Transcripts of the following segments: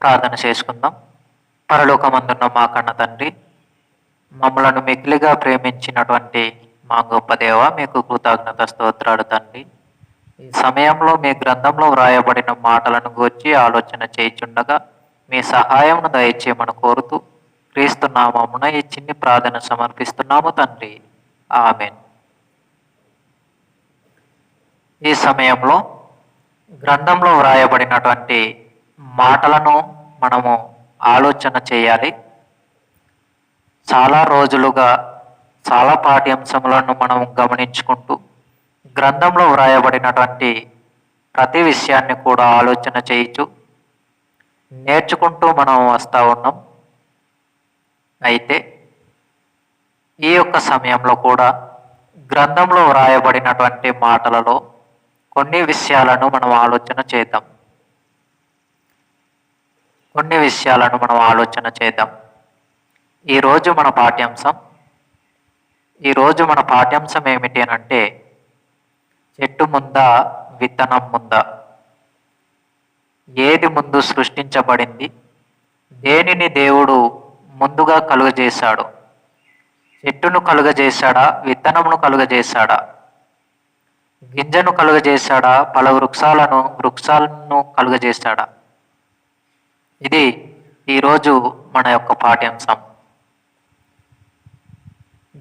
ప్రార్థన చేసుకుందాం. పరలోకమందున్న మా కన్న తండ్రి, మమ్మలను మిక్కిలిగా ప్రేమించినటువంటి మా గొప్ప దేవ, మీకు కృతజ్ఞత స్తోత్రాలు తండ్రి. ఈ సమయంలో మీ గ్రంథంలో వ్రాయబడిన మాటలను గూర్చి ఆలోచన చేయుచుండగా మీ సహాయమును దయచేయమని కోరుతూ క్రీస్తు నామమున ఈ చిన్ని ప్రార్థన సమర్పిస్తున్నాము తండ్రి. ఆమేన్. ఈ సమయంలో గ్రంథంలో వ్రాయబడినటువంటి మాటలను మనము ఆలోచన చేయాలి. చాలా రోజులుగా చాలా పాఠ్యాంశములను మనం గమనించుకుంటూ గ్రంథంలో వ్రాయబడినటువంటి ప్రతి విషయాన్ని కూడా ఆలోచన చేయొచ్చు, నేర్చుకుంటూ మనం వస్తూ ఉన్నాం. అయితే ఈ యొక్క సమయంలో కూడా గ్రంథంలో వ్రాయబడినటువంటి మాటలలో కొన్ని విషయాలను మనం ఆలోచన చేద్దాం. ఈరోజు మన పాఠ్యాంశం ఏమిటి అనంటే, చెట్టు ముందా విత్తనం ముందా? ఏది ముందు సృష్టించబడింది? దేనిని దేవుడు ముందుగా కలుగజేశాడు? చెట్టును కలుగజేశాడా? విత్తనమును కలుగజేశాడా? గింజను కలుగజేశాడా? పల వృక్షాలను కలుగజేశాడా? ఇది ఈరోజు మన యొక్క పాఠ్యాంశం.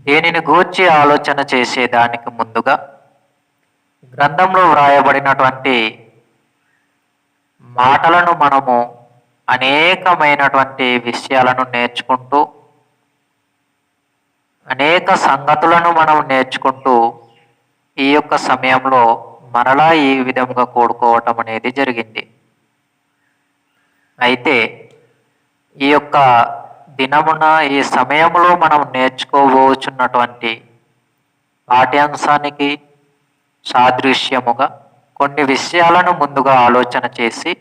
దీనిని గూర్చి ఆలోచన చేసేదానికి ముందుగా గ్రంథంలో వ్రాయబడినటువంటి మాటలను మనము అనేకమైనటువంటి విషయాలను నేర్చుకుంటూ, అనేక సంగతులను మనం నేర్చుకుంటూ ఈ యొక్క సమయంలో మరలా ఈ విధంగా కూడుకోవటం అనేది జరిగింది. అయితే ఈ యొక్క దినమున ఈ సమయంలో మనం నేర్చుకోబోచున్నటువంటి పాఠ్యాంశానికి సాదృశ్యముగా కొన్ని విషయాలను ముందుగా ఆలోచన చేసి,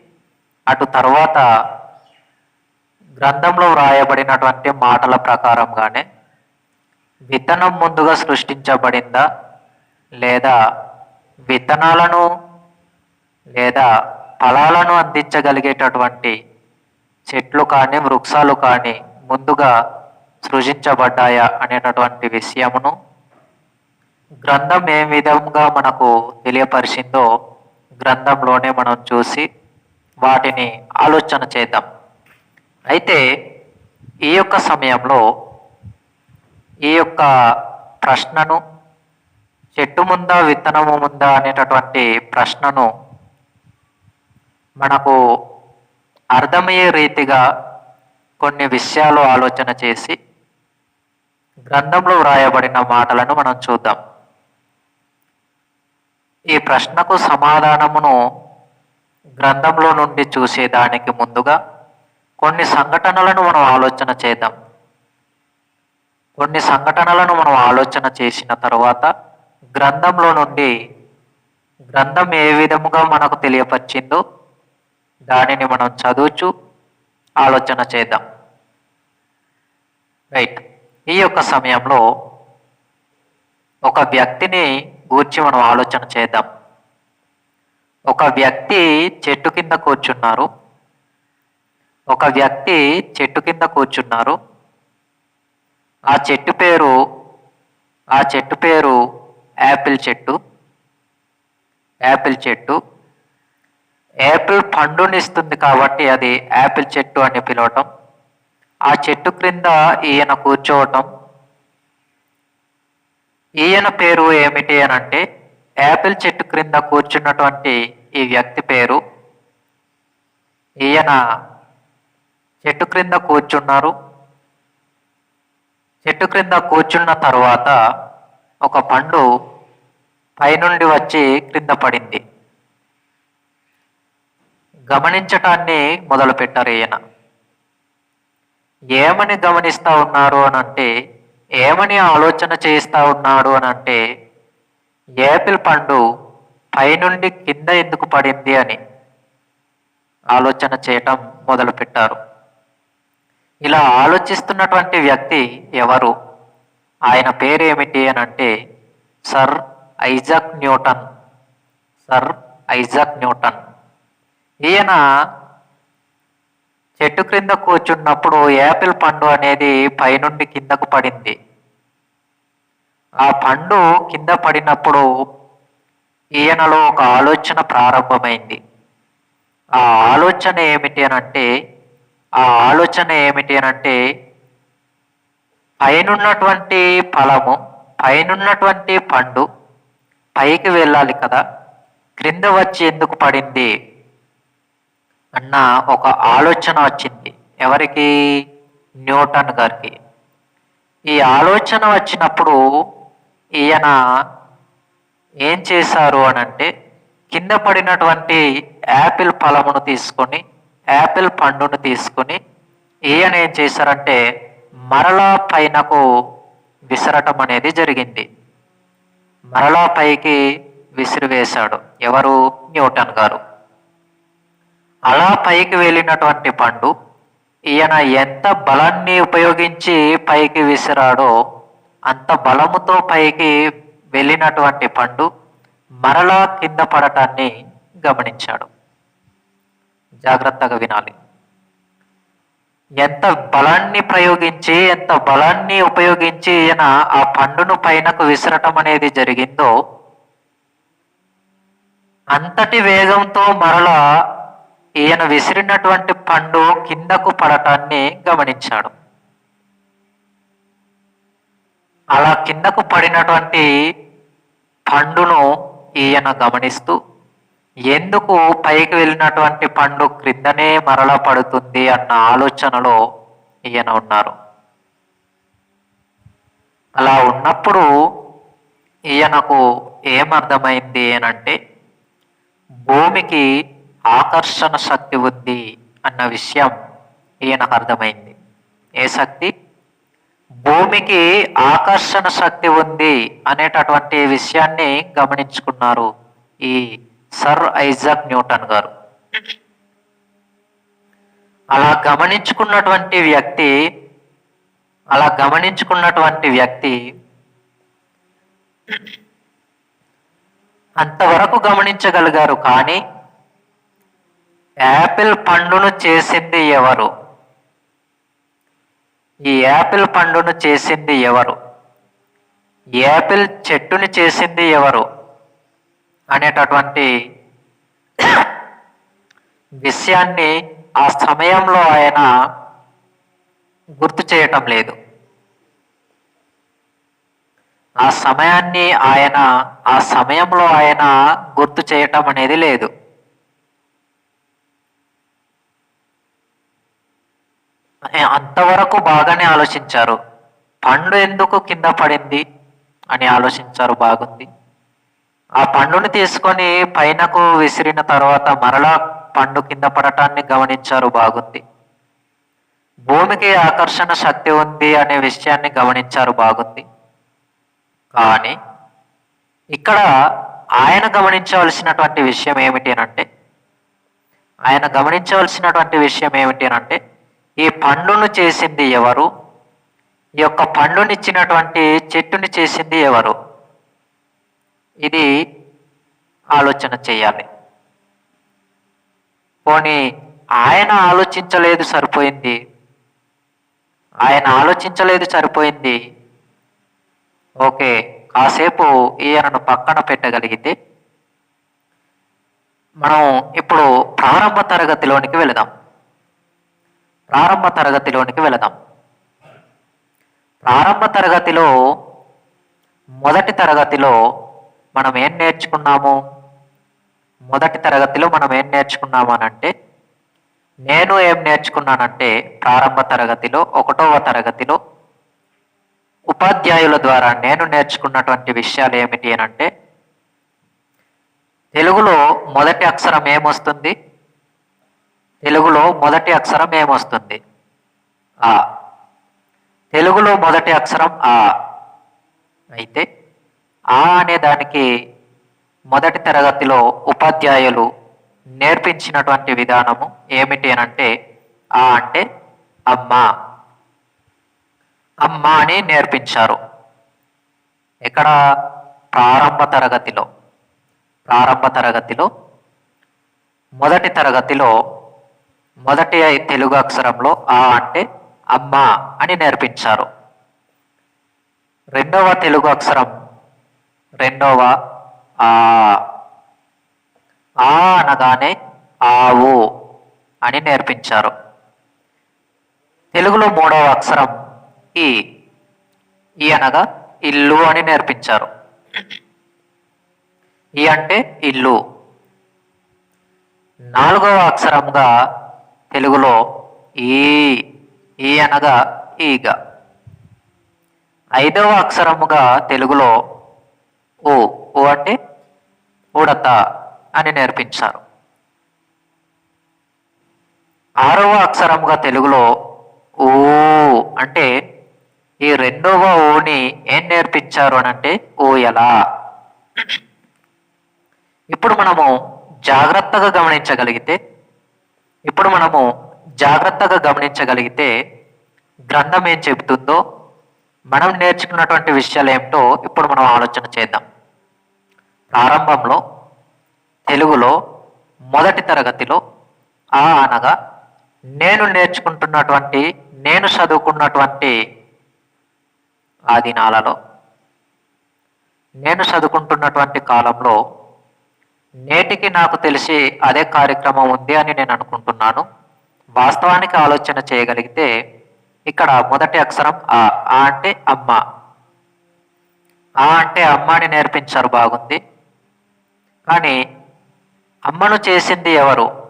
అటు తర్వాత గ్రంథంలో వ్రాయబడినటువంటి మాటల ప్రకారంగానే విత్తనం ముందుగా సృష్టించబడిందా, లేదా విత్తనాలను లేదా ఫలాలను అందించగలిగేటటువంటి చెట్లు కానీ వృక్షాలు కానీ ముందుగా సృజించబడ్డాయా అనేటటువంటి విషయమును గ్రంథం ఏ విధంగా మనకు తెలియపరిచిందో గ్రంథంలోనే మనం చూసి వాటిని ఆలోచన చేద్దాం. అయితే ఈ యొక్క సమయంలో ఈ యొక్క ప్రశ్నను, చెట్టు ముందా విత్తనము ముందా అనేటటువంటి ప్రశ్నను మనకు అర్థమయ్యే రీతిగా కొన్ని విషయాలు ఆలోచన చేసి గ్రంథంలో వ్రాయబడిన మాటలను మనం చూద్దాం. ఈ ప్రశ్నకు సమాధానమును గ్రంథంలో నుండి చూసేదానికి ముందుగా కొన్ని సంఘటనలను మనం ఆలోచన చేద్దాం. కొన్ని సంఘటనలను మనం ఆలోచన చేసిన తర్వాత గ్రంథంలో నుండి గ్రంథం ఏ విధముగా మనకు తెలియపరిచిందో దానిని మనం చదువుచు ఆలోచన చేద్దాం. రైట్. ఈ యొక్క సమయంలో ఒక వ్యక్తిని గూర్చి మనం ఆలోచన చేద్దాం. ఒక వ్యక్తి చెట్టు కింద కూర్చున్నారు. ఆ చెట్టు పేరు యాపిల్ చెట్టు. యాపిల్ పండునిస్తుంది కాబట్టి అది యాపిల్ చెట్టు అని పిలవటం. ఆ చెట్టు క్రింద ఈయన కూర్చోవటం. ఈయన పేరు ఏమిటి అని అంటే, యాపిల్ చెట్టు క్రింద కూర్చున్నటువంటి ఈ వ్యక్తి పేరు. ఈయన చెట్టు క్రింద కూర్చున్నారు. చెట్టు క్రింద కూర్చున్న తర్వాత ఒక పండు పైనుండి వచ్చి క్రింద పడింది. గమనించటాన్ని మొదలుపెట్టారు. ఈయన ఏమని గమనిస్తూ ఉన్నారు అనంటే, ఏమని ఆలోచన చేస్తూ ఉన్నాడు అనంటే, యాపిల్ పండు పైనుండి కింద ఎందుకు పడింది అని ఆలోచన చేయటం మొదలుపెట్టారు. ఇలా ఆలోచిస్తున్నటువంటి వ్యక్తి ఎవరు? ఆయన పేరేమిటి అనంటే సర్ ఐజాక్ న్యూటన్. ఈయన చెట్టు క్రింద కూర్చున్నప్పుడు యాపిల్ పండు అనేది పైనుండి కిందకు పడింది. ఆ పండు కింద పడినప్పుడు ఈయనలో ఒక ఆలోచన ప్రారంభమైంది. ఆ ఆలోచన ఏమిటి అనంటే ఆ ఆలోచన ఏమిటి అనంటే పైనున్నటువంటి ఫలము, పైనున్నటువంటి పండు పైకి వెళ్ళాలి కదా, క్రింద వచ్చి ఎందుకు పడింది అన్న ఒక ఆలోచన వచ్చింది. ఎవరికి? న్యూటన్ గారికి. ఈ ఆలోచన వచ్చినప్పుడు ఈయన ఏం చేశారు అనంటే కింద పడినటువంటి యాపిల్ ఫలమును తీసుకొని, యాపిల్ పండును తీసుకొని ఈయన ఏం చేశారంటే మరలా పైనకు విసరటం అనేది జరిగింది. మరలా పైకి విసిరివేశాడు. ఎవరు? న్యూటన్ గారు. అలా పైకి వెళ్ళినటువంటి పండు ఈయన ఎంత బలాన్ని ఉపయోగించి పైకి విసిరాడో అంత బలముతో పైకి వెళ్ళినటువంటి పండు మరలా కింద పడటాన్ని గమనించాడు. జాగ్రత్తగా వినాలి. ఎంత బలాన్ని ప్రయోగించి, ఎంత బలాన్ని ఉపయోగించి ఈయన ఆ పండును పైనకు విసరటం అనేది జరిగిందో అంతటి వేగంతో మరలా ఈయన విసిరినటువంటి పండు కిందకు పడటాన్ని గమనించాడు. అలా కిందకు పడినటువంటి పండును ఈయన గమనిస్తూ ఎందుకు పైకి వెళ్ళినటువంటి పండు క్రిందనే మరల పడుతుంది అన్న ఆలోచనలో ఈయన ఉన్నారు. అలా ఉన్నప్పుడు ఈయనకు ఏమర్థమైంది అనంటే భూమికి ఆకర్షణ శక్తి ఉంది అన్న విషయం ఈయనకు అర్థమైంది. ఏ శక్తి? భూమికి ఆకర్షణ శక్తి ఉంది అనేటటువంటి విషయాన్ని గమనించుకున్నారు ఈ సర్ ఐజాక్ న్యూటన్ గారు. అలా గమనించుకున్నటువంటి వ్యక్తి అంతవరకు గమనించగలిగారు. కానీ యాపిల్ పండును చేసింది ఎవరు, ఈ యాపిల్ పండును చేసింది ఎవరు, యాపిల్ చెట్టుని చేసింది ఎవరు అనేటటువంటి విషయాన్ని ఆ సమయంలో ఆయన గుర్తు చేయటం లేదు. ఆ సమయంలో ఆయన గుర్తు చేయటం అనేది లేదు. అంతవరకు బాగానే ఆలోచించారు. పండు ఎందుకు కింద పడింది అని ఆలోచించారు, బాగుంది. ఆ పండుని తీసుకొని పైనకు విసిరిన తర్వాత మరలా పండు కింద పడటాన్ని గమనించారు, బాగుంది. భూమికి ఆకర్షణ శక్తి ఉంది అనే విషయాన్ని గమనించారు, బాగుంది. కానీ ఇక్కడ ఆయన గమనించవలసినటువంటి విషయం ఏమిటి అనంటే ఈ పండును చేసింది ఎవరు, ఈ యొక్క పండునిచ్చినటువంటి చెట్టుని చేసింది ఎవరు, ఇది ఆలోచన చేయాలి. పోనీ ఆయన ఆలోచించలేదు సరిపోయింది. ఓకే, కాసేపు ఈయనను పక్కన పెట్టగలిగితే మనం ఇప్పుడు ప్రారంభ తరగతిలోనికి వెళదాం. ప్రారంభ తరగతిలో మొదటి తరగతిలో మనం ఏం నేర్చుకున్నాము అనంటే నేను ఏం నేర్చుకున్నానంటే ప్రారంభ తరగతిలో 1వ తరగతిలో ఉపాధ్యాయుల ద్వారా నేను నేర్చుకున్నటువంటి విషయాలు ఏమిటి అనంటే తెలుగులో మొదటి అక్షరం ఏమొస్తుంది? ఆ. తెలుగులో మొదటి అక్షరం ఆ. అయితే ఆ అనే దానికి మొదటి తరగతిలో ఉపాధ్యాయులు నేర్పించినటువంటి విధానము ఏమిటి అనంటే ఆ అంటే అమ్మ అని నేర్పించారు. ఎక్కడ? ప్రారంభ తరగతిలో మొదటి తరగతిలో మొదటి తెలుగు అక్షరంలో ఆ అంటే అమ్మ అని నేర్పించారు. రెండవ తెలుగు అక్షరం రెండవ ఆ. ఆ అనగానే ఆవు అని నేర్పించారు. తెలుగులో మూడవ అక్షరం ఈ. ఈ అనగా ఇల్లు అని నేర్పించారు. ఈ అంటే ఇల్లు. నాలుగవ అక్షరంగా తెలుగులో ఈ. ఈ అనగా ఈగ. ఐదవ అక్షరముగా తెలుగులో ఓ. ఓ అంటే ఉడత అని నేర్పించారు. ఆరవ అక్షరముగా తెలుగులో ఊ అంటే ఈ రెండవ ఓని ఏం నేర్పించారు అని అంటే ఊయల. ఇప్పుడు మనము జాగ్రత్తగా గమనించగలిగితే గ్రంథం ఏం చెబుతుందో, మనం నేర్చుకున్నటువంటి విషయాలు ఏమిటో ఇప్పుడు మనం ఆలోచన చేద్దాం. ప్రారంభంలో తెలుగులో మొదటి తరగతిలో ఆ అనగా నేను చదువుకున్నటువంటి ఆ దినాలలో, నేను చదువుకుంటున్నటువంటి కాలంలో నేటికి నాకు తెలిసి అదే కార్యక్రమం ఉంది అని నేను అనుకుంటున్నాను. వాస్తవానికి ఆలోచన చేయగలిగితే ఇక్కడ మొదటి అక్షరం ఆ. ఆ అంటే అమ్మ. ఆ అంటే అమ్మ అని నేర్పించారు, బాగుంది. కానీ అమ్మను చేసింది ఎవరు?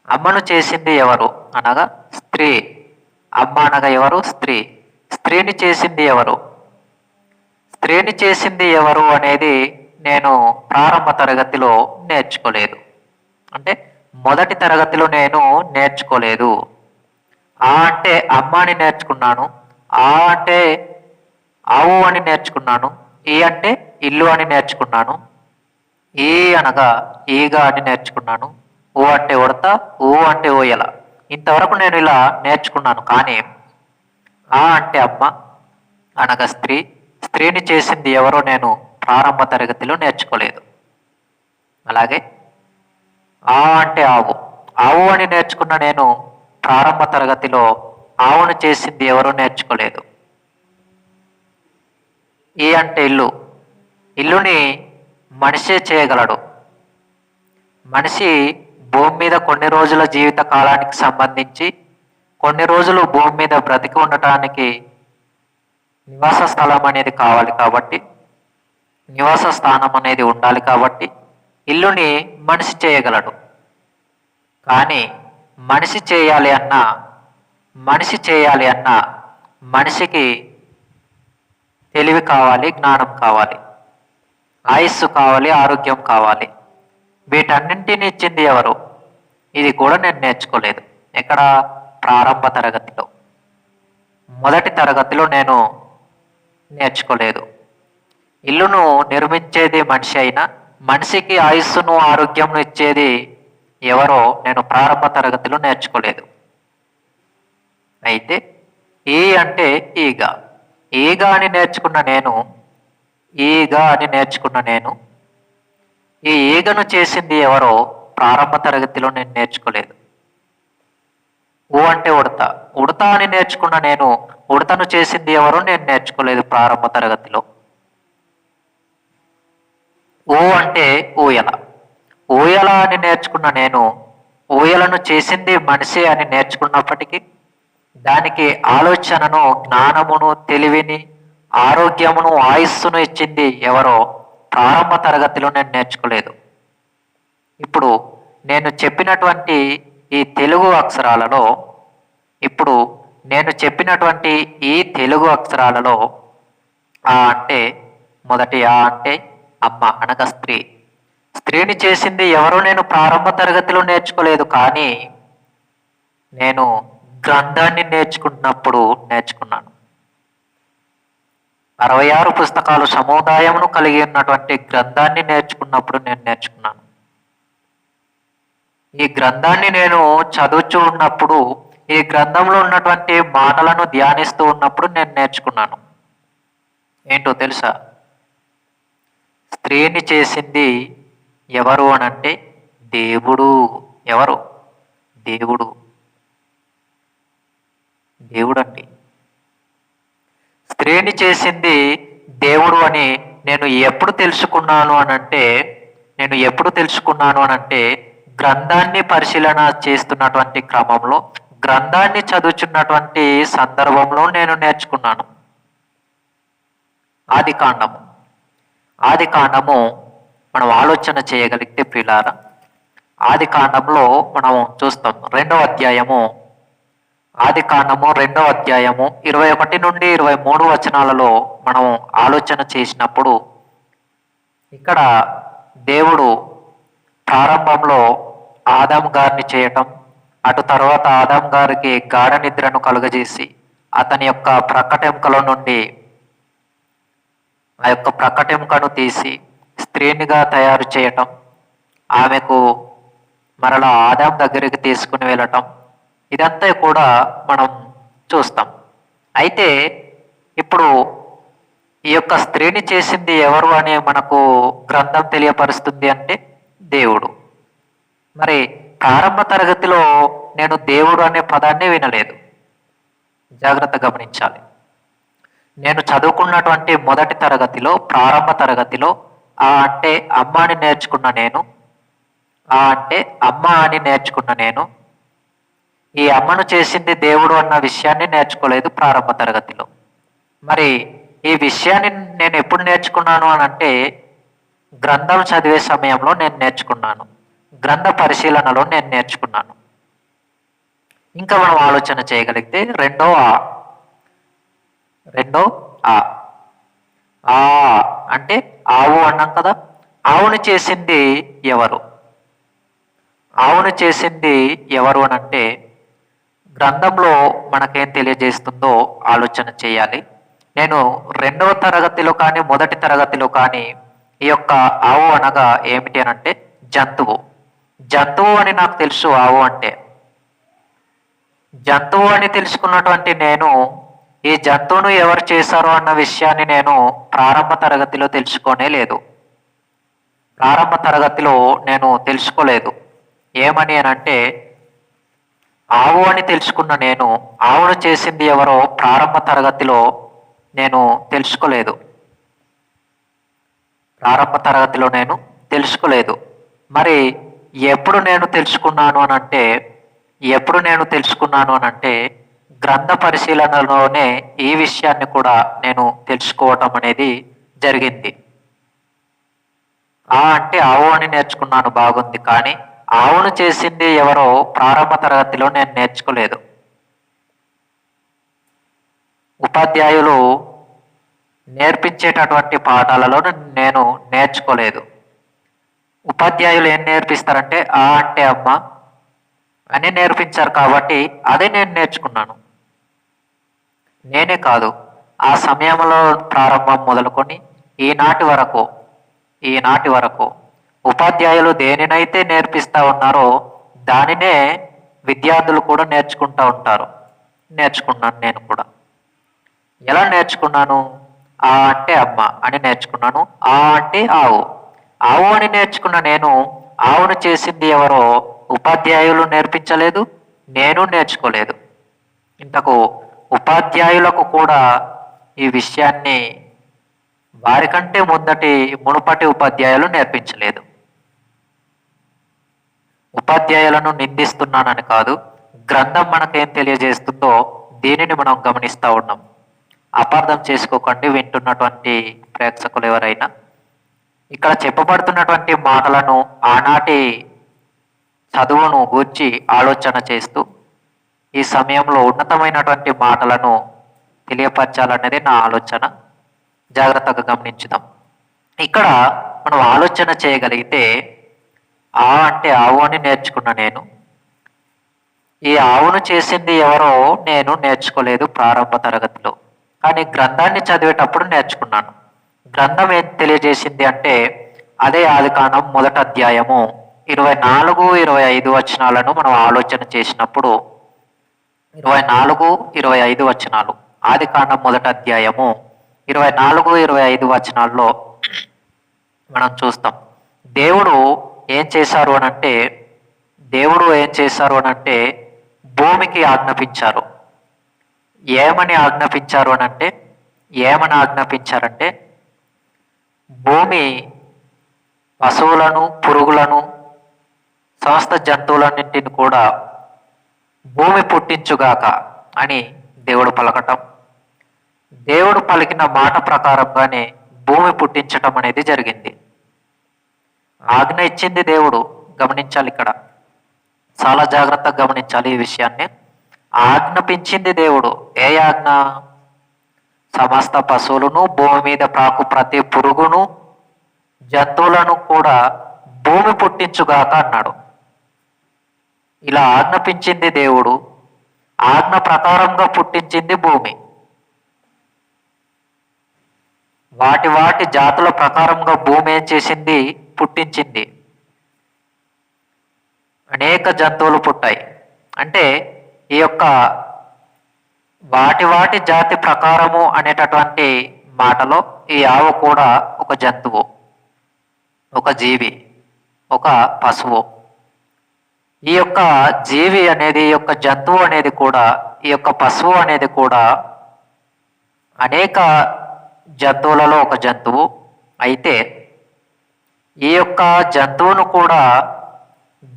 అమ్మను చేసింది ఎవరు అనగా స్త్రీ. అమ్మ అనగా ఎవరు? స్త్రీ. స్త్రీని చేసింది ఎవరు? స్త్రీని చేసింది ఎవరు అనేది నేను ప్రారంభ తరగతిలో నేర్చుకోలేదు. అంటే మొదటి తరగతిలో నేను నేర్చుకోలేదు. ఆ అంటే అమ్మ అని నేర్చుకున్నాను. ఆ అంటే ఆవు అని నేర్చుకున్నాను. ఈ అంటే ఇల్లు అని నేర్చుకున్నాను. ఈ అనగా ఈగ అని నేర్చుకున్నాను. ఓ అంటే ఉడత, ఊ అంటే ఊయల. ఇంతవరకు నేను ఇలా నేర్చుకున్నాను. కానీ ఆ అంటే అమ్మ అనగా స్త్రీ. స్త్రీని చేసింది ఎవరో నేను ప్రారంభ తరగతిలో నేర్చుకోలేదు. అలాగే ఆ అంటే ఆవు. ఆవు అని నేర్చుకున్న నేను ప్రారంభ తరగతిలో ఆవును చేసింది ఎవరో నేర్చుకోలేదు. ఈ అంటే ఇల్లు. ఇల్లుని మనిషే చేయగలడు. మనిషి భూమి మీద కొన్ని రోజుల జీవిత కాలానికి సంబంధించి కొన్ని రోజులు భూమి మీద బ్రతికి ఉండటానికి నివాస స్థలం అనేది కావాలి కాబట్టి, నివాస స్థానం అనేది ఉండాలి కాబట్టి ఇల్లుని మనిషి చేయగలడు. కానీ మనిషి చేయాలి అన్నా మనిషికి తెలివి కావాలి, జ్ఞానం కావాలి, ఆయుస్సు కావాలి, ఆరోగ్యం కావాలి. వీటన్నింటినీ ఇచ్చింది ఎవరు? ఇది కూడా నేను నేర్చుకోలేదు. ఎక్కడ? ప్రారంభ తరగతిలో. మొదటి తరగతిలో నేను నేర్చుకోలేదు. ఇల్లును నిర్మించేది మనిషి అయినా మనిషికి ఆయుస్సును, ఆరోగ్యంను ఇచ్చేది ఎవరో నేను ప్రారంభ తరగతిలో నేర్చుకోలేదు. అయితే ఈ అంటే ఈగ. ఈగ అని నేర్చుకున్న నేను ఈ ఈగను చేసింది ఎవరో ప్రారంభ తరగతిలో నేను నేర్చుకోలేదు. ఊ అంటే ఉడత. ఉడత అని నేర్చుకున్న నేను ఉడతను చేసింది ఎవరో నేను నేర్చుకోలేదు ప్రారంభ తరగతిలో. ఊ అంటే ఊయల. ఊయల అని నేర్చుకున్న నేను ఊయలను చేసింది మనిషి అని నేర్చుకున్నప్పటికీ దానికి ఆలోచనను, జ్ఞానమును, తెలివిని, ఆరోగ్యమును, ఆయుస్సును ఇచ్చింది ఎవరో ప్రారంభ తరగతిలో నేను నేర్చుకోలేదు. ఇప్పుడు నేను చెప్పినటువంటి ఈ తెలుగు అక్షరాలలో ఆ అంటే మొదటి ఆ అంటే అమ్మ అనగా స్త్రీ. స్త్రీని చేసింది ఎవరో నేను ప్రారంభ తరగతిలో నేర్చుకోలేదు. కానీ నేను గ్రంథాన్ని నేర్చుకున్నప్పుడు నేర్చుకున్నాను. 66 పుస్తకాలు సముదాయమును కలిగి ఉన్నటువంటి గ్రంథాన్ని నేర్చుకున్నప్పుడు నేను నేర్చుకున్నాను. ఈ గ్రంథాన్ని నేను చదువుతూ ఉన్నప్పుడు, ఈ గ్రంథంలో ఉన్నటువంటి మాటలను ధ్యానిస్తూ ఉన్నప్పుడు నేను నేర్చుకున్నాను. ఏంటో తెలుసా? స్త్రీని చేసింది ఎవరు అనంటే దేవుడు. ఎవరు? దేవుడు. దేవుడండి. స్త్రీని చేసింది దేవుడు అని నేను ఎప్పుడు తెలుసుకున్నాను అనంటే గ్రంథాన్ని పరిశీలన చేస్తున్నటువంటి క్రమంలో, గ్రంథాన్ని చదువుతున్నటువంటి సందర్భంలో నేను నేర్చుకున్నాను. ఆది కాండము మనం ఆలోచన చేయగలిగితే ప్రియులారా, ఆది కాండంలో మనం చూస్తాం ఆది కాండము 2వ అధ్యాయము 21 నుండి 23 వచనాలలో మనం ఆలోచన చేసినప్పుడు, ఇక్కడ దేవుడు ప్రారంభంలో ఆదాము గారిని చేయటం, అటు తర్వాత ఆదాము గారికి గాఢ నిద్రను కలుగజేసి అతని యొక్క ప్రక్కటెముకలో నుండి ఆ యొక్క ప్రక్కటెముకను తీసి స్త్రీనిగా తయారు చేయటం, ఆమెకు మరలా ఆదాము దగ్గరికి తీసుకుని వెళ్ళటం, ఇదంతా కూడా మనం చూస్తాం. అయితే ఇప్పుడు ఈ యొక్క స్త్రీని చేసింది ఎవరు అని మనకు గ్రంథం తెలియపరుస్తుంది అంటే దేవుడు. మరి ప్రారంభ తరగతిలో నేను దేవుడు అనే పదాన్ని వినలేదు. జాగ్రత్త గమనించాలి. నేను చదువుకున్నటువంటి మొదటి తరగతిలో, ప్రారంభ తరగతిలో ఆ అంటే అమ్మ అని నేర్చుకున్న నేను ఈ అమ్మను చేసింది దేవుడు అన్న విషయాన్ని నేర్చుకోలేదు ప్రారంభ తరగతిలో. మరి ఈ విషయాన్ని నేను ఎప్పుడు నేర్చుకున్నాను అని అంటే గ్రంథం చదివే సమయంలో నేను నేర్చుకున్నాను, గ్రంథ పరిశీలనలో నేను నేర్చుకున్నాను. ఇంకా మనం ఆలోచన చేయగలిగితే రెండో ఆ అంటే ఆవు అన్నాం కదా. ఆవును చేసింది ఎవరు అని అంటే గ్రంథంలో మనకేం తెలియజేస్తుందో ఆలోచన చేయాలి. నేను 2వ తరగతిలో కానీ మొదటి తరగతిలో కానీ ఈ యొక్క ఆవు అనగా ఏమిటి అని అంటే జంతువు అని నాకు తెలుసు. ఆవు అంటే జంతువు అని తెలుసుకున్నటువంటి నేను ఈ జంతువును ఎవరు చేశారో అన్న విషయాన్ని నేను ప్రారంభ తరగతిలో తెలుసుకోలేదు. ఏమని అని అంటే ఆవు అని తెలుసుకున్న నేను ఆవును చేసింది ఎవరో ప్రారంభ తరగతిలో నేను తెలుసుకోలేదు. మరి ఎప్పుడు నేను తెలుసుకున్నాను అనంటే గ్రంథ పరిశీలనలోనే ఈ విషయాన్ని కూడా నేను తెలుసుకోవటం అనేది జరిగింది. అంటే ఆవు అని నేర్చుకున్నాను, బాగుంది. కానీ ఆవును చేసింది ఎవరో ప్రారంభ తరగతిలో నేను నేర్చుకోలేదు. ఉపాధ్యాయులు నేర్పించేటటువంటి పాఠాలలో నేను నేర్చుకోలేదు. ఉపాధ్యాయులు ఏం నేర్పిస్తారంటే అంటే అమ్మ అని నేర్పించారు, కాబట్టి అదే నేను నేర్చుకున్నాను. నేనే కాదు, ఆ సమయంలో ప్రారంభం మొదలుకొని ఈనాటి వరకు ఉపాధ్యాయులు దేనినైతే నేర్పిస్తా ఉన్నారో దానినే విద్యార్థులు కూడా నేర్చుకుంటూ ఉంటారు. నేర్చుకున్నాను నేను కూడా. ఎలా నేర్చుకున్నాను? అంటే అమ్మ అని నేర్చుకున్నాను. అంటే ఆవు అని నేర్చుకున్న నేను ఆవును చేసింది ఎవరో ఉపాధ్యాయులు నేర్పించలేదు, నేను నేర్చుకోలేదు. ఇంతకు ఉపాధ్యాయులకు కూడా ఈ విషయాన్ని వారికంటే మునుపటి ఉపాధ్యాయులు నేర్పించలేదు. ఉపాధ్యాయులను నిందిస్తున్నానని కాదు, గ్రంథం మనకేం తెలియజేస్తుందో దీనిని మనం గమనిస్తూ ఉన్నాం. అపార్థం చేసుకోకండి వింటున్నటువంటి ప్రేక్షకులు ఎవరైనా. ఇక్కడ చెప్పబడుతున్నటువంటి మాటలను ఆనాటి చదువును గూర్చి ఆలోచన చేస్తూ ఈ సమయంలో ఉన్నతమైనటువంటి మాటలను తెలియపరచాలనేది నా ఆలోచన. జాగ్రత్తగా గమనించుదాం. ఇక్కడ మనం ఆలోచన చేయగలిగితే అంటే ఆవు అని నేర్చుకున్న నేను ఈ ఆవును చేసింది ఎవరో నేను నేర్చుకోలేదు ప్రారంభ తరగతిలో, కానీ గ్రంథాన్ని చదివేటప్పుడు నేర్చుకున్నాను. గ్రంథం ఏం తెలియజేసింది అంటే అదే ఆదికాండం 1వ అధ్యాయము 24-25 వచనాలను మనం ఆలోచన చేసినప్పుడు 24-25 వచనాలు, ఆదికాండం 1వ అధ్యాయము 24-25 వచనాల్లో మనం చూస్తాం. దేవుడు ఏం చేశారు అని అంటే దేవుడు ఏం చేశారు అని అంటే భూమికి ఆజ్ఞాపించారు. ఏమని ఆజ్ఞాపించారు అని అంటే ఏమని ఆజ్ఞాపించారంటే భూమి పశువులను, పురుగులను, సమస్త జంతువులన్నింటిని కూడా భూమి పుట్టించుగాక అని దేవుడు పలకటం. దేవుడు పలికిన మాట ప్రకారంగానే భూమి పుట్టించటం అనేది జరిగింది. ఆజ్ఞ ఇచ్చింది దేవుడు. గమనించాలి, ఇక్కడ చాలా జాగ్రత్తగా గమనించాలి ఈ విషయాన్ని. ఆజ్ఞాపించింది దేవుడు. ఏ ఆజ్ఞ? సమస్త పశువులను, భూమి మీద ప్రాకు ప్రతి పురుగును, జంతువులను కూడా భూమి పుట్టించుగాక అన్నాడు. ఇలా ఆజ్ఞాపించింది దేవుడు, ఆజ్ఞ ప్రకారంగా పుట్టించింది భూమి. వాటి వాటి జాతుల ప్రకారంగా భూమి ఏం చేసింది? పుట్టించింది. అనేక జంతువులు పుట్టాయి. అంటే ఈ యొక్క వాటి వాటి జాతి ప్రకారము అనేటటువంటి మాటలో ఈ ఆవు కూడా ఒక జంతువు, ఒక జీవి, ఒక పశువు. ఈ యొక్క జీవి అనేది, ఈ యొక్క జంతువు అనేది కూడా, ఈ యొక్క పశువు అనేది కూడా అనేక జంతువులలో ఒక జంతువు. అయితే ఈ యొక్క జంతువును కూడా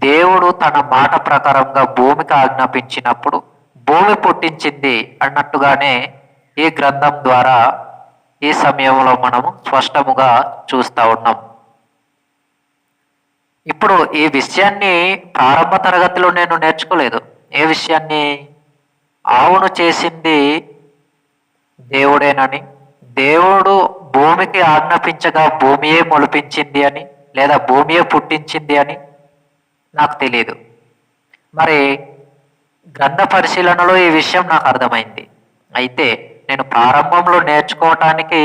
దేవుడు తన మాట ప్రకారంగా భూమికి ఆజ్ఞాపించినప్పుడు భూమి పుట్టించింది అన్నట్టుగానే ఈ గ్రంథం ద్వారా ఈ సమయంలో మనము స్పష్టముగా చూస్తూ ఉన్నాం. ఇప్పుడు ఈ విషయాన్ని ప్రారంభ తరగతిలో నేను నేర్చుకోలేదు. ఏ విషయాన్ని? ఆవును చేసింది దేవుడేనని, దేవుడు భూమికి ఆజ్ఞాపించగా భూమియే మొలిపించింది అని, లేదా భూమియే పుట్టించింది అని నాకు తెలియదు. మరి గ్రంథ పరిశీలనలో ఈ విషయం నాకు అర్థమైంది. అయితే నేను ప్రారంభంలో నేర్చుకోవటానికి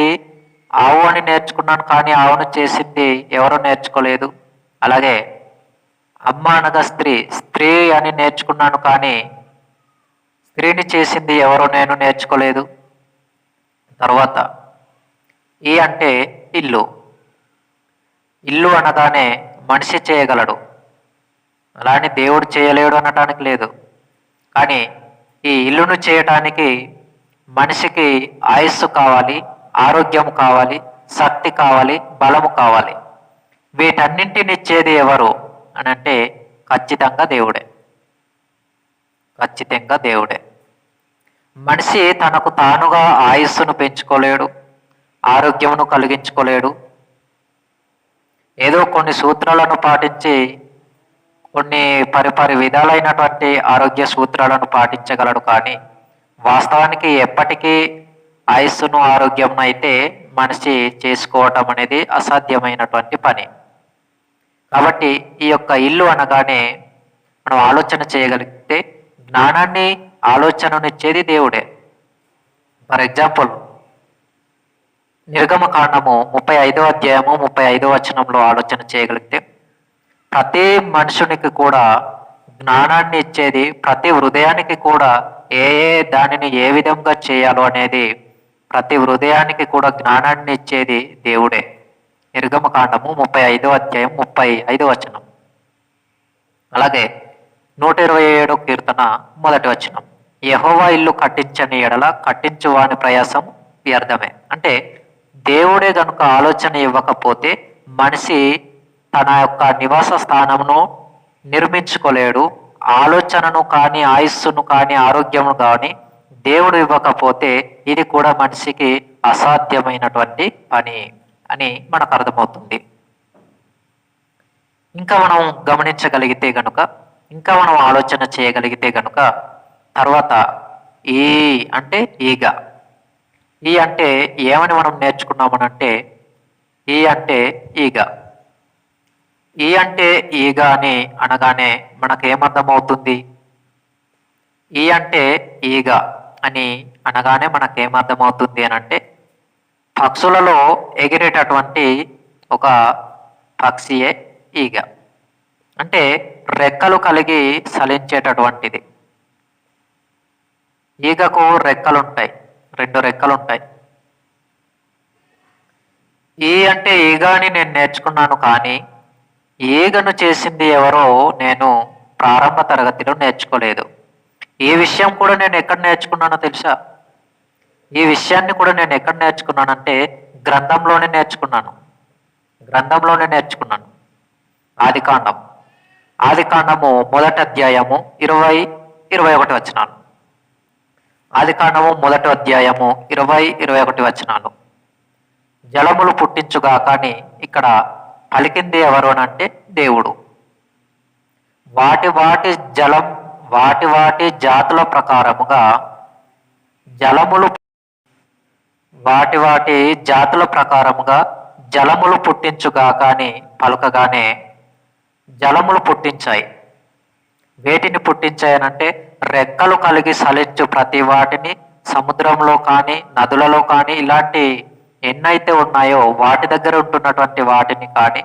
ఆవు అని నేర్చుకున్నాను, కానీ ఆవును చేసింది ఎవరో నేర్చుకోలేదు. అలాగే అమ్మ అనగా స్త్రీ, స్త్రీ అని నేర్చుకున్నాను, కానీ స్త్రీని చేసింది ఎవరో నేను నేర్చుకోలేదు. తర్వాత ఈ అంటే ఇల్లు. ఇల్లు అనగానే మనిషి చేయగలడు, అలానే దేవుడు చేయలేడు అనటానికి లేదు. కానీ ఈ ఇల్లును చేయటానికి మనిషికి ఆయుస్సు కావాలి, ఆరోగ్యం కావాలి, శక్తి కావాలి, బలము కావాలి. వీటన్నింటిని ఇచ్చేది ఎవరు అని అంటే ఖచ్చితంగా దేవుడే. ఖచ్చితంగా దేవుడే. మనిషి తనకు తానుగా ఆయుస్సును పెంచుకోలేడు, ఆరోగ్యమును కలిగించుకోలేడు. ఏదో కొన్ని సూత్రాలను పాటించి కొన్ని పరిపరి విధాలైనటువంటి ఆరోగ్య సూత్రాలను పాటించగలడు, కానీ వాస్తవానికి ఎప్పటికీ ఆయుస్సును, ఆరోగ్యం అయితే మనిషి చేసుకోవటం అనేది అసాధ్యమైనటువంటి పని. కాబట్టి ఈ యొక్క ఇల్లు అనగానే మనం ఆలోచన చేయగలిగితే జ్ఞానాన్ని, ఆలోచననిచ్చేది దేవుడే. ఫర్ ఎగ్జాంపుల్ నిర్గమకాండము 35వ అధ్యాయము 35వ వచనంలో ఆలోచన చేయగలిగితే ప్రతి మనుషునికి కూడా జ్ఞానాన్ని ఇచ్చేది, ప్రతి హృదయానికి కూడా ఏ దానిని ఏ విధంగా చేయాలో అనేది ప్రతి హృదయానికి కూడా జ్ఞానాన్ని ఇచ్చేది దేవుడే. నిర్గమకాండము 35వ అధ్యాయం 35వ వచనం. అలాగే 127వ కీర్తన 1వ వచనం. యెహోవా ఇల్లు కట్టించని ఎడల కట్టించు వాని ప్రయాసం వ్యర్థమే. అంటే దేవుడే గనుక ఆలోచన ఇవ్వకపోతే మనిషి తన యొక్క నివాస స్థానమును నిర్మించుకోలేడు. ఆలోచనను కానీ, ఆయుస్సును కానీ, ఆరోగ్యము కానీ దేవుడు ఇవ్వకపోతే ఇది కూడా మనిషికి అసాధ్యమైనటువంటి పని అని మనకు అర్థమవుతుంది. ఇంకా మనం గమనించగలిగితే గనుక, ఇంకా మనం ఆలోచన చేయగలిగితే గనుక తర్వాత ఈ అంటే ఈగ. ఈ అంటే ఏమని మనం నేర్చుకున్నామనంటే ఈ అంటే ఈగ. ఈ అంటే ఈగ అని అనగానే మనకేమర్థమవుతుంది? ఈ అంటే ఈగ అని అనగానే మనకేమర్థమవుతుంది అని అంటే పక్షులలో ఎగిరేటటువంటి ఒక పక్షియే ఈగ. అంటే రెక్కలు కలిగి చలించేటటువంటిది. ఈగకు రెక్కలుంటాయి, 2 రెక్కలుంటాయి. ఈ అంటే ఈగ అని నేను నేర్చుకున్నాను, కానీ ఈగను చేసింది ఎవరో నేను ప్రారంభ తరగతిలో నేర్చుకోలేదు. ఈ విషయం కూడా నేను ఎక్కడ నేర్చుకున్నానో తెలుసా? ఈ విషయాన్ని కూడా నేను ఎక్కడ నేర్చుకున్నానంటే గ్రంథంలోనే నేర్చుకున్నాను. గ్రంథంలోనే నేర్చుకున్నాను. ఆదికాండం. ఆదికాండము 1వ అధ్యాయము 20-21 వచనాలు. ఆదికాండము 1వ అధ్యాయము 20-21 వచనాలు. జలములు పుట్టించుగా కానీ ఇక్కడ పలికింది ఎవరు అని అంటే దేవుడు. వాటి వాటి జలం వాటి వాటి జాతుల ప్రకారముగా జలములు వాటి వాటి జాతుల ప్రకారముగా జలములు పుట్టించుగా కానీ పలుకగానే జలములు పుట్టించాయి. వేటిని పుట్టించాయనంటే రెక్కలు కలిగి సలించు ప్రతి వాటిని, సముద్రంలో కానీ నదులలో కానీ ఇలాంటి ఎన్నైతే ఉన్నాయో వాటి దగ్గర ఉంటున్నటువంటి వాటిని కానీ,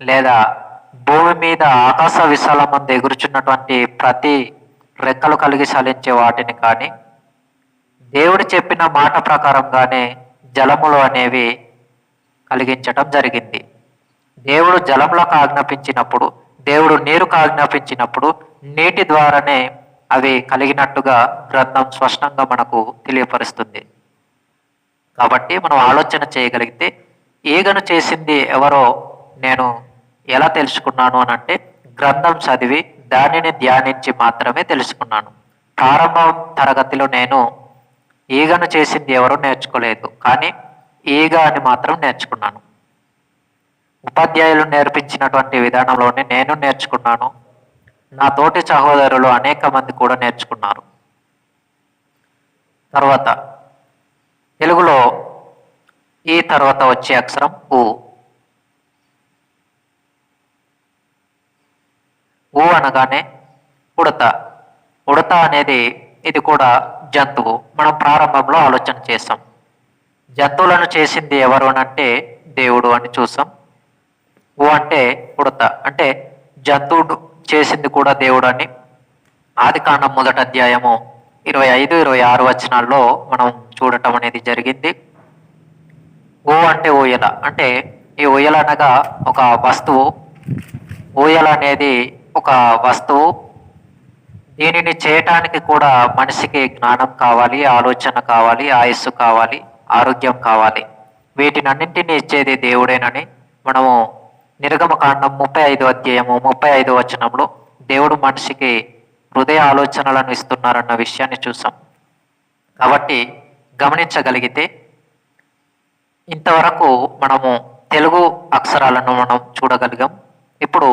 లేదా భూమి మీద ఆకాశ విశాలమందు ఎగురుచున్నటువంటి ప్రతి రెక్కలు కలిగి సలించే వాటిని కానీ దేవుడు చెప్పిన మాట ప్రకారంగానే జలములు అనేవి కలిగించటం జరిగింది. దేవుడు జలములకు ఆజ్ఞాపించినప్పుడు, దేవుడు నీరుకు ఆజ్ఞాపించినప్పుడు నీటి ద్వారానే అవి కలిగినట్టుగా గ్రంథం స్పష్టంగా మనకు తెలియపరుస్తుంది. కాబట్టి మనం ఆలోచన చేయగలిగితే ఈగను చేసింది ఎవరో నేను ఎలా తెలుసుకున్నాను అని అంటే గ్రంథం చదివి దానిని ధ్యానించి మాత్రమే తెలుసుకున్నాను. ప్రారంభ తరగతిలో నేను ఈగను చేసింది ఎవరో నేర్చుకోలేదు, కానీ ఈగ అని మాత్రం నేర్చుకున్నాను. ఉపాధ్యాయులు నేర్పించినటువంటి విధానంలోనే నేను నేర్చుకున్నాను. నా తోటి సహోదరులు అనేక మంది కూడా నేర్చుకున్నారు. తర్వాత తెలుగులో ఈ తర్వాత వచ్చే అక్షరం ఊ. ఊ అనగానే ఉడత. ఉడత అనేది ఇది కూడా జంతువు. మనం ప్రారంభంలో ఆలోచన చేసాం. జంతువులను చేసింది ఎవరు అని అంటే దేవుడు అని చూసాం. ఊ అంటే ఉడత, అంటే జంతువుడు చేసింది కూడా దేవుడు అని ఆదికాండం 1వ అధ్యాయము 25-26 వచనాల్లో మనం చూడటం అనేది జరిగింది. ఊ అంటే ఊయల, అంటే ఈ ఊయల అనగా ఒక వస్తువు. ఊయల అనేది ఒక వస్తువు. దీనిని చేయటానికి కూడా మనిషికి జ్ఞానం కావాలి, ఆలోచన కావాలి, ఆయుస్సు కావాలి, ఆరోగ్యం కావాలి. వీటినన్నింటినీ ఇచ్చేది దేవుడేనని మనము నిర్గమకాండం 35వ అధ్యాయము 35వ వచనంలో దేవుడు మనిషికి హృదయ ఆలోచనలను ఇస్తున్నారన్న విషయాన్ని చూసాం. కాబట్టి గమనించగలిగితే ఇంతవరకు మనము తెలుగు అక్షరాలను మనం చూడగలిగాం. ఇప్పుడు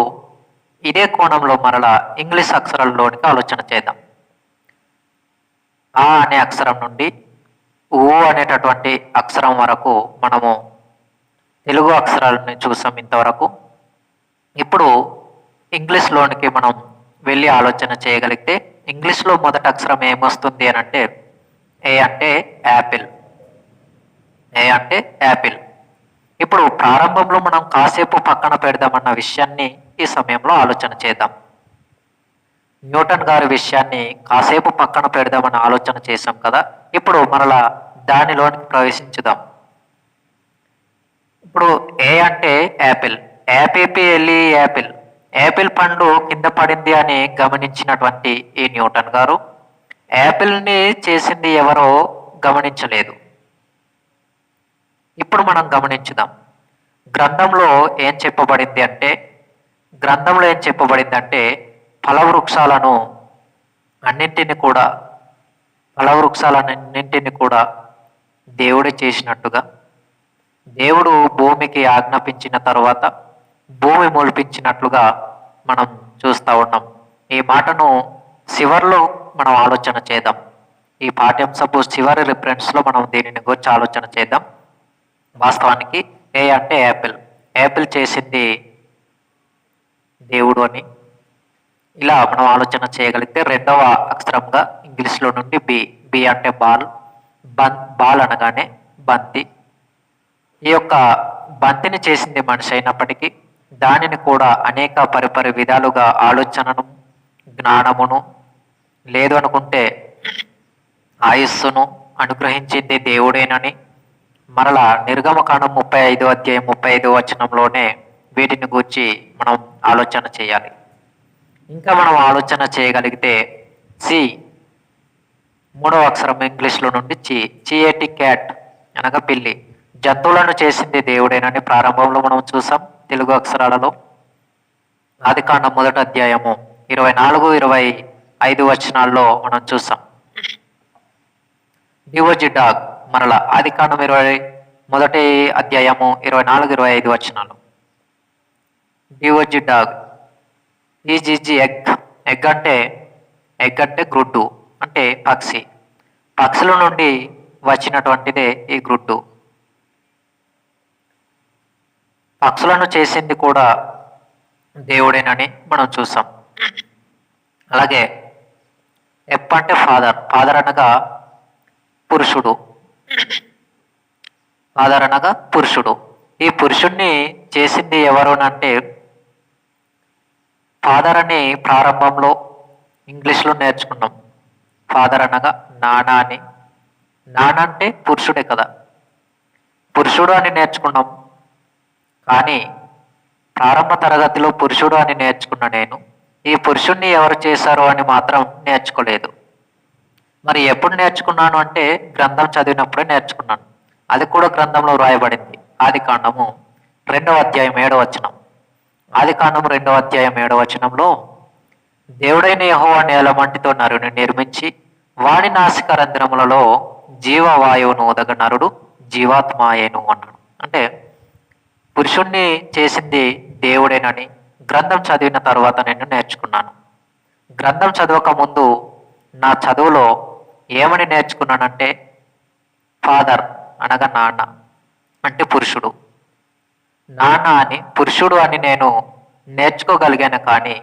ఇదే కోణంలో మరలా ఇంగ్లీష్ అక్షరాల్లోనికి ఆలోచన చేద్దాం. ఆ అనే అక్షరం నుండి ఊ అనేటటువంటి అక్షరం వరకు మనము తెలుగు అక్షరాలను చూసాం ఇంతవరకు. ఇప్పుడు ఇంగ్లీష్లోనికి మనం వెళ్ళి ఆలోచన చేయగలిగితే ఇంగ్లీష్లో మొదటి అక్షరం ఏమొస్తుంది అని అంటే ఏ అంటే యాపిల్. ఏ అంటే యాపిల్. ఇప్పుడు ప్రారంభంలో మనం కాసేపు పక్కన పెడదామన్న విషయాన్ని ఈ సమయంలో ఆలోచన చేద్దాం. న్యూటన్ గారి విషయాన్ని కాసేపు పక్కన పెడదామని ఆలోచన చేసాం కదా. ఇప్పుడు మరలా దానిలోనికి ప్రవేశించుదాం. ఇప్పుడు ఏ అంటే యాపిల్. ఏపీఎల్ఈ యాపిల్. యాపిల్ పండు కింద పడింది అని గమనించినటువంటి ఈ న్యూటన్ గారు యాపిల్ని చేసింది ఎవరో గమనించలేదు. ఇప్పుడు మనం గమనించుదాం. గ్రంథంలో ఏం చెప్పబడింది అంటే ఫలవృక్షాలన్నింటిని కూడా దేవుడే చేసినట్టుగా, దేవుడు భూమికి ఆజ్ఞాపించిన తర్వాత భూమి మొలిపించినట్లుగా మనం చూస్తూ ఉన్నాం. ఈ మాటను చివరిలో మనం ఆలోచన చేద్దాం. ఈ పాఠ్యాంశపు చివరి రిఫరెన్స్లో మనం దీనిని గురించి ఆలోచన చేద్దాం. వాస్తవానికి ఏ అంటే యాపిల్. యాపిల్ చేసింది దేవుడు అని ఇలా మనం ఆలోచన చేయగలిగితే రెండవ అక్షరంగా ఇంగ్లీష్లో నుండి బి అంటే బాల్. బాల్ అనగానే బంతి. ఈ యొక్క బంతిని చేసింది మనిషి అయినప్పటికీ దానిని కూడా అనేక పరిపరి విధాలుగా ఆలోచనను, జ్ఞానమును, లేదు అనుకుంటే ఆయుస్సును అనుగ్రహించింది దేవుడేనని మరలా నిర్గమకాండం 35వ అధ్యాయం 35వ వచనంలోనే వీటిని గూర్చి మనం ఆలోచన చేయాలి. ఇంకా మనం ఆలోచన చేయగలిగితే సి, మూడవ అక్షరం ఇంగ్లీష్లో నుండి చిఏటి క్యాట్ అనగా పిల్లి. జంతువులను చేసింది దేవుడేనని ప్రారంభంలో మనం చూసాం తెలుగు అక్షరాలలో. ఆదికాండం 1వ అధ్యాయము 24-25 వచనాల్లో మనం చూసాం. డివోజీ డాగ్ మరలా ఆదికాండం 1వ అధ్యాయము 24-25 వచనాలు. డివోజీ డాగ్ ఈజీజీ ఎగ్ అంటే గ్రుడ్డు, అంటే పక్షి. పక్షుల నుండి వచ్చినటువంటిదే ఈ గ్రుడ్డు. పక్షులను చేసింది కూడా దేవుడేనని మనం చూసాం. అలాగే ఎప్ అంటే ఫాదర్ అనగా పురుషుడు. ఈ పురుషుణ్ణి చేసింది ఎవరు అంటే ఫాదర్ అని ప్రారంభంలో ఇంగ్లీష్లో నేర్చుకున్నాం. ఫాదర్ అనగా నాన్న అని. నాన్న అంటే పురుషుడే కదా, పురుషుడు అని నేర్చుకున్నాం. కానీ ప్రారంభ తరగతిలో పురుషుడు అని నేర్చుకున్న నేను ఈ పురుషుణ్ణి ఎవరు చేశారు అని మాత్రం నేర్చుకోలేదు. మరి ఎప్పుడు నేర్చుకున్నాను అంటే గ్రంథం చదివినప్పుడే నేర్చుకున్నాను. అది కూడా గ్రంథంలో వ్రాయబడింది. ఆదికాండము 2వ అధ్యాయం 7వ వచనం. ఆదికాండం 2వ అధ్యాయం 7వ వచనంలో దేవుడైన యెహోవా నేల మంటితో నరుని నిర్మించి వాని నాసిక రంధ్రములలో జీవవాయువును ఉదగ నరుడు జీవాత్మాయేను అన్నాడు. అంటే పురుషుణ్ణి చేసింది దేవుడేనని గ్రంథం చదివిన తర్వాత నేను నేర్చుకున్నాను. గ్రంథం చదవక ముందు నా చదువులో ఏమని నేర్చుకున్నానంటే ఫాదర్ అనగా నాన్న అంటే పురుషుడు, నాన్న అని పురుషుడు అని నేను నేర్చుకోగలిగాను. కానీ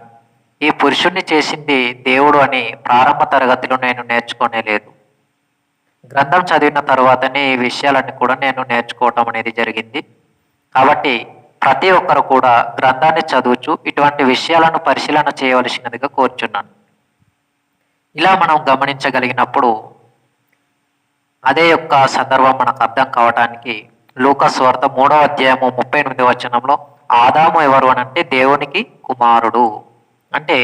ఈ పురుషుణ్ణి చేసింది దేవుడు అని ప్రారంభ తరగతిలో నేను నేర్చుకోనే లేదు. గ్రంథం చదివిన తర్వాతనే ఈ విషయాలన్నీ కూడా నేను నేర్చుకోవటం అనేది జరిగింది. కాబట్టి ప్రతి ఒక్కరు కూడా గ్రంథాన్ని చదువుచు ఇటువంటి విషయాలను పరిశీలన చేయవలసినదిగా కోరుచున్నాను. ఇలా మనం గమనించగలిగినప్పుడు అదే యొక్క సందర్భం మనకు అర్థం కావడానికి లూకా సువార్త 3వ అధ్యాయము 38వ వచనంలో ఆదాము ఎవరు అని అంటే దేవునికి కుమారుడు. అంటే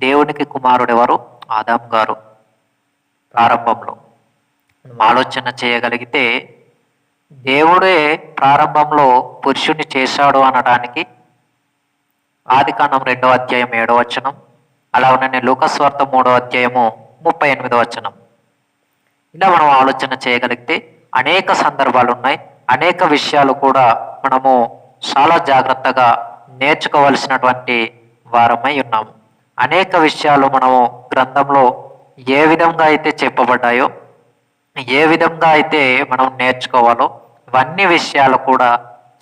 దేవునికి కుమారుడు ఎవరు? ఆదాము గారు. ప్రారంభంలో మనం ఆలోచన చేయగలిగితే దేవుడే ప్రారంభంలో పురుషుణ్ణి చేశాడు అనడానికి ఆదికాండం 2వ అధ్యాయం 7వ వచనం, అలాగనే లూకా సువార్త 3వ అధ్యాయము 38వ వచనం. ఇలా మనం ఆలోచన చేయగలిగితే అనేక సందర్భాలు ఉన్నాయి. అనేక విషయాలు కూడా మనము చాలా జాగ్రత్తగా నేర్చుకోవలసినటువంటి వారమై ఉన్నాము. అనేక విషయాలు మనము గ్రంథంలో ఏ విధంగా అయితే చెప్పబడ్డాయో, ఏ విధంగా అయితే మనం నేర్చుకోవాలో ఇవన్నీ విషయాలు కూడా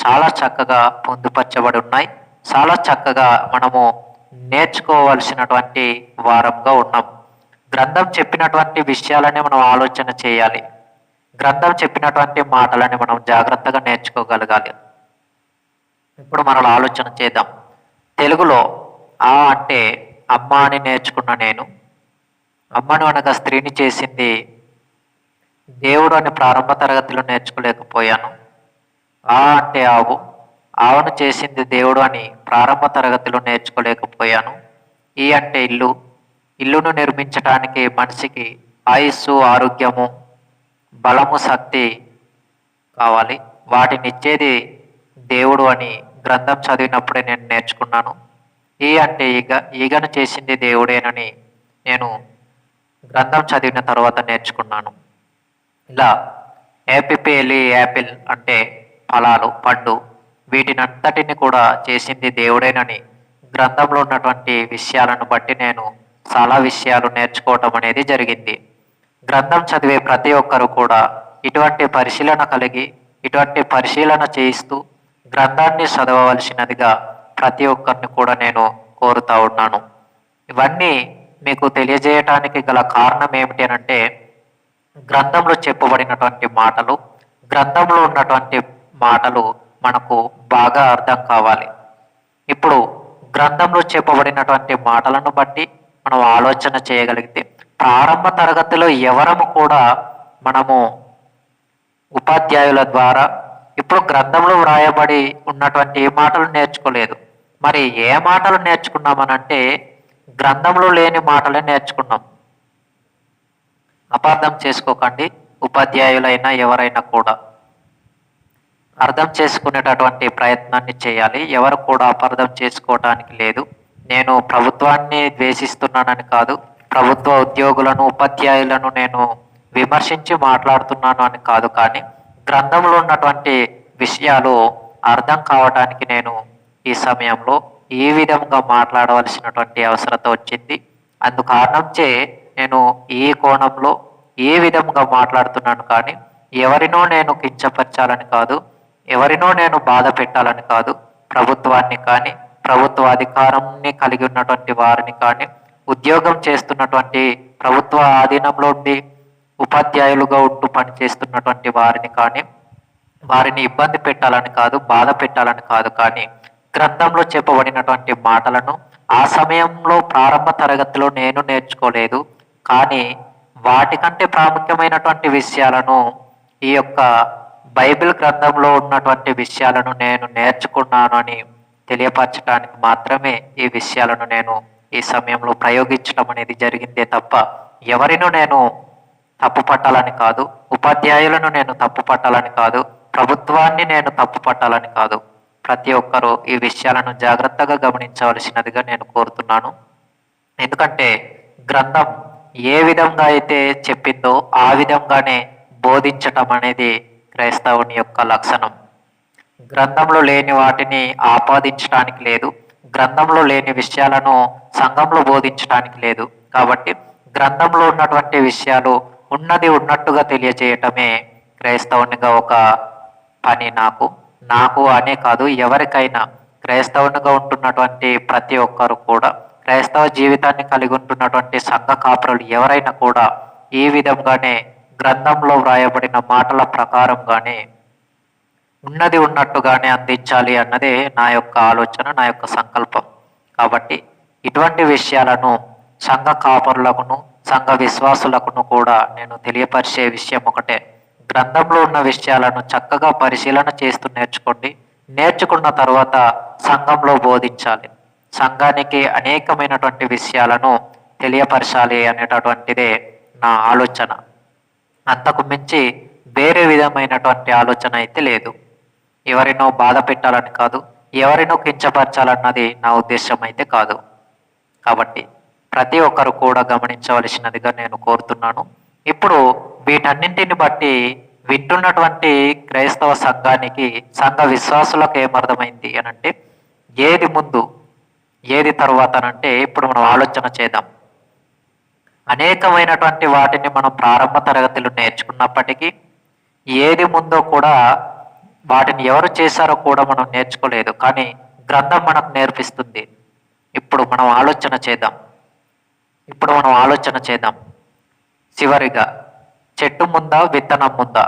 చాలా చక్కగా పొందుపరచబడి ఉన్నాయి. చాలా చక్కగా మనము నేర్చుకోవలసినటువంటి వారంగా ఉన్నాం. గ్రంథం చెప్పినటువంటి విషయాలని మనం ఆలోచన చేయాలి. గ్రంథం చెప్పినటువంటి మాటలని మనం జాగ్రత్తగా నేర్చుకోగలగాలి. ఇప్పుడు మనం ఆలోచన చేద్దాం. తెలుగులో ఆ అంటే అమ్మ అని నేర్చుకున్న నేను, అమ్మను అనగా స్త్రీని చేసింది దేవుడు అని ప్రారంభ తరగతిలో నేర్చుకోలేకపోయాను. ఆ అంటే ఆవును చేసింది దేవుడు అని ప్రారంభ తరగతిలో నేర్చుకోలేకపోయాను. ఈ అంటే ఇల్లును నిర్మించడానికి మనిషికి ఆయుస్సు, ఆరోగ్యము, బలము, శక్తి కావాలి. వాటిని ఇచ్చేది దేవుడు అని గ్రంథం చదివినప్పుడే నేను నేర్చుకున్నాను. ఈ అంటే ఈగను చేసింది దేవుడేనని నేను గ్రంథం చదివిన తర్వాత నేర్చుకున్నాను. ఇలా యాపిల్ అంటే ఫలాలు, పండు, వీటినంతటిని కూడా చేసింది దేవుడేనని గ్రంథంలో ఉన్నటువంటి విషయాలను బట్టి నేను చాలా విషయాలు నేర్చుకోవటం అనేది జరిగింది. గ్రంథం చదివే ప్రతి ఒక్కరు కూడా ఇటువంటి పరిశీలన చేయిస్తూ గ్రంథాన్ని చదవవలసినదిగా ప్రతి ఒక్కరిని కూడా నేను కోరుతా ఉన్నాను. ఇవన్నీ మీకు తెలియజేయటానికి గల కారణం ఏమిటి అంటే గ్రంథంలో చెప్పబడినటువంటి మాటలు, గ్రంథంలో ఉన్నటువంటి మాటలు మనకు బాగా అర్థం కావాలి. ఇప్పుడు గ్రంథంలో చెప్పబడినటువంటి మాటలను బట్టి మనం ఆలోచన చేయగలిగితే ప్రారంభ తరగతిలో ఎవరము కూడా మనము ఉపాధ్యాయుల ద్వారా ఇప్పుడు గ్రంథంలో వ్రాయబడి ఉన్నటువంటి ఏ మాటలు నేర్చుకోలేదు. మరి ఏ మాటలు నేర్చుకున్నామనంటే గ్రంథంలో లేని మాటలే నేర్చుకున్నాం. అపార్థం చేసుకోకండి, ఉపాధ్యాయులైనా ఎవరైనా కూడా అర్థం చేసుకునేటటువంటి ప్రయత్నాన్ని చేయాలి. ఎవరు కూడా అపార్థం చేసుకోవటానికి లేదు. నేను ప్రభుత్వాన్ని ద్వేషిస్తున్నానని కాదు, ప్రభుత్వ ఉద్యోగులను ఉపాధ్యాయులను నేను విమర్శించి మాట్లాడుతున్నాను అని కాదు, కానీ గ్రంథంలో ఉన్నటువంటి విషయాలు అర్థం కావటానికి నేను ఈ సమయంలో ఈ విధంగా మాట్లాడవలసినటువంటి అవసరత వచ్చింది. అందు కారణంచే నేను ఈ కోణంలో ఏ విధంగా మాట్లాడుతున్నాను, కానీ ఎవరినో నేను కించపరచాలని కాదు, ఎవరినో నేను బాధ పెట్టాలని కాదు, ప్రభుత్వాన్ని కానీ ప్రభుత్వ అధికారాన్ని కలిగి ఉన్నటువంటి వారిని కానీ ఉద్యోగం చేస్తున్నటువంటి ప్రభుత్వ ఆధీనంలో ఉండి ఉపాధ్యాయులుగా ఉంటూ పనిచేస్తున్నటువంటి వారిని కానీ వారిని ఇబ్బంది పెట్టాలని కాదు, బాధ పెట్టాలని కాదు, కానీ గ్రంథంలో చెప్పబడినటువంటి మాటలను ఆ సమయంలో ప్రారంభ తరగతిలో నేను నేర్చుకోలేదు, కానీ వాటికంటే ప్రాముఖ్యమైనటువంటి విషయాలను ఈ యొక్క బైబిల్ గ్రంథంలో ఉన్నటువంటి విషయాలను నేను నేర్చుకున్నాను అని తెలియపరచడానికి మాత్రమే ఈ విషయాలను నేను ఈ సమయంలో ప్రయోగించడం అనేది జరిగిందే తప్ప ఎవరినూ నేను తప్పు పట్టాలని కాదు, ఉపాధ్యాయులను నేను తప్పు పట్టాలని కాదు, ప్రభుత్వాన్ని నేను తప్పు పట్టాలని కాదు. ప్రతి ఒక్కరూ ఈ విషయాలను జాగ్రత్తగా గమనించవలసినదిగా నేను కోరుతున్నాను. ఎందుకంటే గ్రంథం ఏ విధంగా అయితే చెప్పిందో ఆ విధంగానే బోధించటం అనేది క్రైస్తవుని యొక్క లక్షణం. గ్రంథంలో లేని వాటిని ఆపాదించడానికి లేదు, గ్రంథంలో లేని విషయాలను సంఘంలో బోధించడానికి లేదు. కాబట్టి గ్రంథంలో ఉన్నటువంటి విషయాలు ఉన్నది ఉన్నట్టుగా తెలియజేయటమే క్రైస్తవునిగా ఒక పని. నాకు అనే కాదు, ఎవరికైనా క్రైస్తవునిగా ఉంటున్నటువంటి ప్రతి ఒక్కరు కూడా, క్రైస్తవ జీవితాన్ని కలిగి ఉంటున్నటువంటి సంఘ కాపురులు ఎవరైనా కూడా ఈ విధంగానే గ్రంథంలో వ్రాయబడిన మాటల ప్రకారంగానే ఉన్నది ఉన్నట్టుగానే అందించాలి అన్నదే నా యొక్క ఆలోచన, నా యొక్క సంకల్పం. కాబట్టి ఇటువంటి విషయాలను సంఘ కాపరులకును సంఘ విశ్వాసులకును కూడా నేను తెలియపరిచే విషయం ఒకటే: గ్రంథంలో ఉన్న విషయాలను చక్కగా పరిశీలన చేస్తూ నేర్చుకోండి. నేర్చుకున్న తర్వాత సంఘంలో బోధించాలి. సంఘానికి అనేకమైనటువంటి విషయాలను తెలియపరచాలి అనేటటువంటిదే నా ఆలోచన. అంతకు మించి వేరే విధమైనటువంటి ఆలోచన అయితే లేదు. ఎవరినో బాధ పెట్టాలని కాదు, ఎవరినో కించపరచాలన్నది నా ఉద్దేశం అయితే కాదు. కాబట్టి ప్రతి ఒక్కరు కూడా గమనించవలసినదిగా నేను కోరుతున్నాను. ఇప్పుడు వీటన్నింటిని బట్టి వింటున్నటువంటి క్రైస్తవ సంఘానికి, సంఘ విశ్వాసులకు ఏమర్థమైంది అని అంటే, ఏది ముందు ఏది తర్వాత అంటే ఇప్పుడు మనం ఆలోచన చేద్దాం. అనేకమైనటువంటి వాటిని మనం ప్రారంభ తరగతిలో నేర్చుకున్నప్పటికీ ఏది ముందో కూడా, వాటిని ఎవరు చేశారో కూడా మనం నేర్చుకోలేదు, కానీ గ్రంథం మనకు నేర్పిస్తుంది. ఇప్పుడు మనం ఆలోచన చేద్దాం. చివరిగా చెట్టు ముందా విత్తనం ముందా,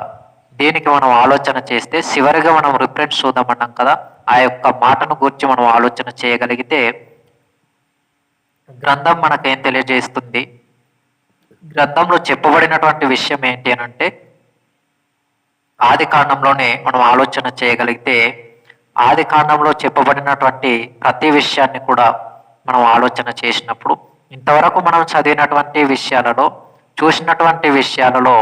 దీనికి మనం ఆలోచన చేస్తే చివరిగా మనం రిఫరెన్స్ చూద్దామన్నాం కదా, ఆ యొక్క మాటను గురించి మనం ఆలోచన చేయగలిగితే గ్రంథం మనకేం తెలియజేస్తుంది, గ్రంథంలో చెప్పబడినటువంటి విషయం ఏంటి అని అంటే, ఆది కాండంలోనే మనం ఆలోచన చేయగలిగితే ఆది కాండంలో చెప్పబడినటువంటి ప్రతి విషయాన్ని కూడా మనం ఆలోచన చేసినప్పుడు, ఇంతవరకు మనం చదివినటువంటి విషయాలలో, చూసినటువంటి విషయాలలో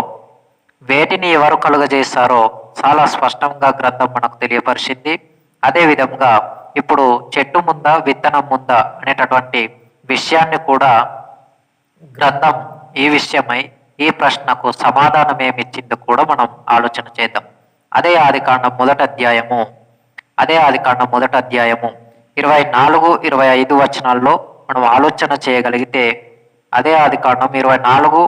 వేటిని ఎవరు కలుగజేశారో చాలా స్పష్టంగా గ్రంథం మనకు తెలియపరిచింది. అదేవిధంగా ఇప్పుడు చెట్టు ముందా విత్తనం ముందా అనేటటువంటి విషయాన్ని కూడా గ్రంథం ఈ విషయమై ఈ ప్రశ్నకు సమాధానం ఏమిచ్చిందో కూడా మనం ఆలోచన చేద్దాం. అదే ఆదికాండం మొదటి అధ్యాయము 24-25 వచనాల్లో మనం ఆలోచన చేయగలిగితే, అదే ఆదికాండం 24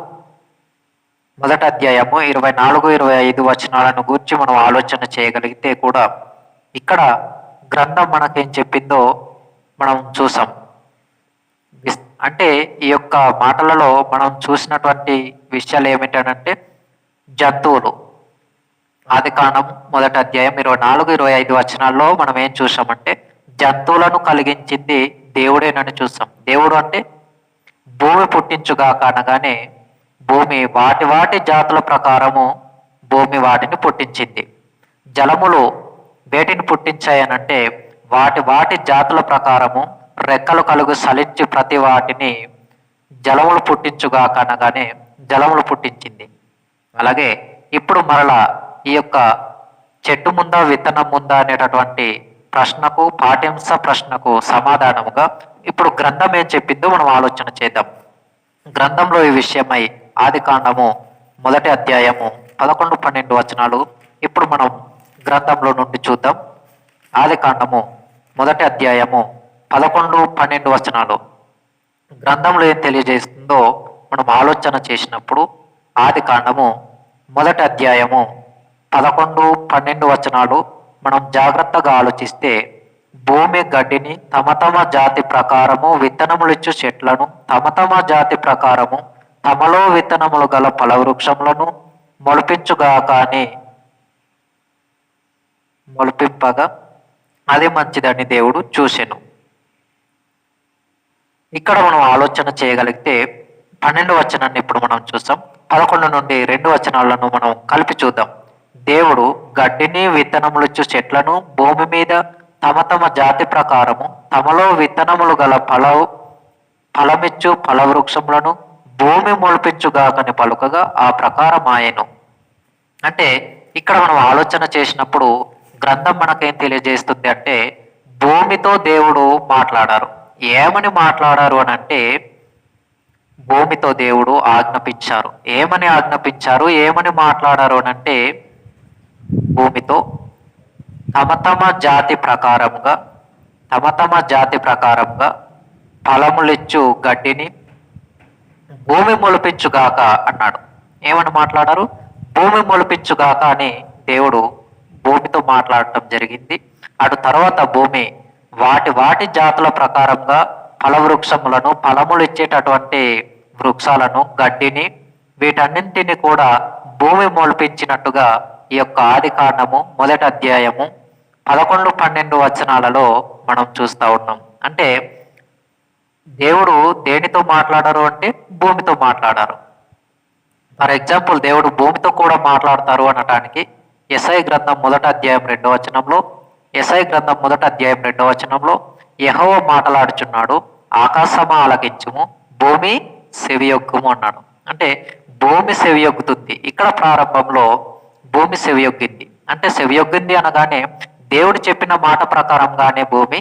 మొదటి అధ్యాయము 24-25 వచనాలను గురించి మనం ఆలోచన చేయగలిగితే కూడా ఇక్కడ గ్రంథం మనకేం చెప్పిందో మనం చూసాం. అంటే ఈ యొక్క మాటలలో మనం చూసినటువంటి విషయాలు ఏమిటంటే, జంతువులు, ఆదికాండం మొదటి అధ్యాయం 24-25 వచనాల్లో మనం ఏం చూసామంటే, జంతువులను కలిగించింది దేవుడేనని చూసాం. దేవుడు అంటే భూమి పుట్టించుగాక అనగానే, భూమి వాటి జాతుల ప్రకారము భూమి వాటిని పుట్టించింది. జలములు వేటిని పుట్టించాయనంటే వాటి జాతుల ప్రకారము రెక్కలు కలుగు సలించి ప్రతి వాటిని జలములు పుట్టించుగాక అనగానే జలములు పుట్టించింది. అలాగే ఇప్పుడు మరలా ఈ యొక్క చెట్టు ముందా విత్తనం ముందా అనేటటువంటి ప్రశ్నకు, పాఠ్యాంశ ప్రశ్నకు సమాధానముగా ఇప్పుడు గ్రంథం ఏం చెప్పిందో మనం ఆలోచన చేద్దాం. గ్రంథంలో ఈ విషయమై ఆది కాండము 1వ అధ్యాయము 11, 12 వచనాలు ఇప్పుడు మనం గ్రంథంలో నుండి చూద్దాం. ఆది కాండము 1వ అధ్యాయము 11, 12 వచనాలు గ్రంథంలో ఏం తెలియజేస్తుందో మనం ఆలోచన చేసినప్పుడు ఆది కాండము 1వ అధ్యాయము 11, 12 వచనాలు మనం జాగ్రత్తగా ఆలోచిస్తే భూమి గడ్డిని తమ తమ జాతి ప్రకారము విత్తనములిచ్చు చెట్లను తమ తమ జాతి ప్రకారము తమలో విత్తనములు గల ఫలవృక్షములను మొలిపించుగాక అని మొలిపింపగా అది మంచిదని దేవుడు చూసెను. ఇక్కడ మనం ఆలోచన చేయగలిగితే 12 వచనాన్ని ఇప్పుడు మనం చూసాం. 11 నుండి 2 వచనాలను మనం కలిపి చూద్దాం. దేవుడు గడ్డిని విత్తనములిచ్చు చెట్లను భూమి మీద తమ తమ జాతి ప్రకారము తమలో విత్తనములు గల ఫలమిచ్చు ఫలవృక్షములను భూమి మొలిపించుగాకని పలుకగా ఆ ప్రకారం ఆయను. అంటే ఇక్కడ మనం ఆలోచన చేసినప్పుడు గ్రంథం మనకేం తెలియజేస్తుంది అంటే భూమితో దేవుడు మాట్లాడారు. ఏమని మాట్లాడారు అని అంటే భూమితో దేవుడు ఆజ్ఞాపించారు. ఏమని ఆజ్ఞాపించారు, ఏమని మాట్లాడారు అని అంటే భూమితో తమ తమ జాతి ప్రకారంగా ఫలములిచ్చు గడ్డిని భూమి మొలిపించుగాక అన్నాడు. ఏమని మాట్లాడారు? భూమి మొలిపించుగాక అని దేవుడు భూమితో మాట్లాడటం జరిగింది. అటు తర్వాత భూమి వాటి జాతుల ప్రకారంగా ఫలవృక్షములను, ఫలములు ఇచ్చేటటువంటి వృక్షాలను, గడ్డిని, వీటన్నింటిని కూడా భూమి మొలిపించినట్టుగా ఈ యొక్క ఆది కాండము 1వ అధ్యాయము 11, 12 వచనాలలో మనం చూస్తూ ఉన్నాం. అంటే దేవుడు దేనితో మాట్లాడారు అంటే భూమితో మాట్లాడారు. ఫర్ ఎగ్జాంపుల్ దేవుడు భూమితో కూడా మాట్లాడతారు అనటానికి యెషయా గ్రంథం 1వ అధ్యాయం 2వ వచనంలో, యెషయా గ్రంథం 1వ అధ్యాయం 2వ వచనంలో యెహోవా మాట్లాడుచున్నాడు, ఆకాశమా ఆలకించుము, భూమి సెవియొగ్గుము అన్నాడు. అంటే భూమి సెవియొగ్గుతుంది. ఇక్కడ ప్రారంభంలో భూమి సెవియొగ్గింది. అంటే సెవియొగ్గింది అనగానే దేవుడు చెప్పిన మాట ప్రకారంగానే భూమి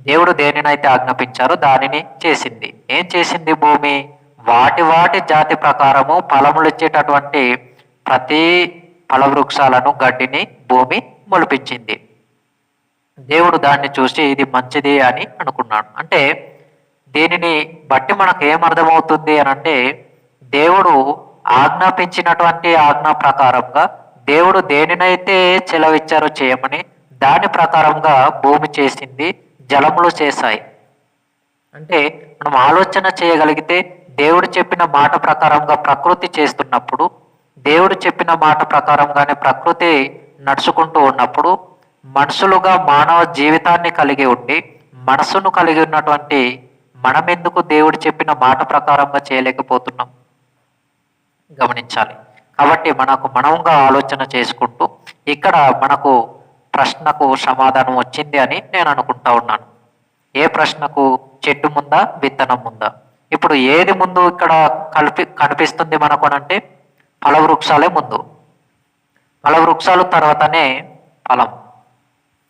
దేవుడు దేనినైతే ఆజ్ఞాపించారో దానిని చేసింది. ఏం చేసింది భూమి? వాటి జాతి ప్రకారము ఫలములు ఇచ్చేటటువంటి ప్రతి ఫలవృక్షాలను, గడ్డిని భూమి మొలిపించింది. దేవుడు దాన్ని చూసి ఇది మంచిది అని అనుకున్నాడు. అంటే దీనిని బట్టి మనకు ఏమర్థమవుతుంది అని అంటే దేవుడు ఆజ్ఞాపించినటువంటి ఆజ్ఞ ప్రకారంగా దేవుడు దేనినైతే చెలవిచ్చారో చేయమని దాని ప్రకారంగా భూమి చేసింది, జలములు చేశాయి. అంటే మనం ఆలోచన చేయగలిగితే దేవుడు చెప్పిన మాట ప్రకారంగా ప్రకృతి చేస్తున్నప్పుడు, దేవుడు చెప్పిన మాట ప్రకారంగానే ప్రకృతి నడుచుకుంటూ ఉన్నప్పుడు, మనుషులుగా మానవ జీవితాన్ని కలిగి ఉండి మనసును కలిగి ఉన్నటువంటి మనమెందుకు దేవుడు చెప్పిన మాట ప్రకారంగా చేయలేకపోతున్నాం? గమనించాలి. కాబట్టి మనంగా ఆలోచన చేసుకుంటూ ఇక్కడ మనకు ప్రశ్నకు సమాధానం వచ్చింది అని నేను అనుకుంటా ఉన్నాను. ఏ ప్రశ్నకు? చెట్టు ముందా, విత్తనం ముందా? ఇప్పుడు ఏది ముందు ఇక్కడ కనిపిస్తుంది మనకు అంటే ఫలవృక్షాలే ముందు. ఫలవృక్షాలు తర్వాతనే ఫలం,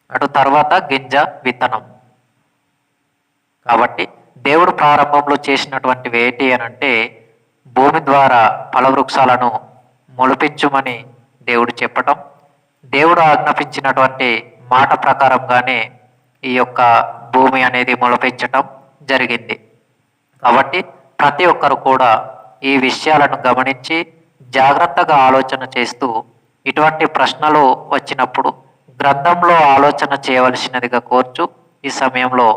అటు తర్వాత గింజ, విత్తనం. కాబట్టి దేవుడు ప్రారంభంలో చేసినటువంటివి ఏంటి అని అంటే భూమి ద్వారా ఫలవృక్షాలను మొలిపించుమని దేవుడు చెప్పటం, దేవుడు ఆజ్ఞాపించినటువంటి మాట ప్రకారంగానే ఈ యొక్క భూమి అనేది మొలిపించటం జరిగింది. కాబట్టి ప్రతి ఒక్కరు కూడా ఈ విషయాలను గమనించి జాగ్రత్తగా ఆలోచన చేస్తూ ఇటువంటి ప్రశ్నలు వచ్చినప్పుడు గ్రంథంలో ఆలోచన చేయవలసినదిగా కోర్చు ఈ సమయంలో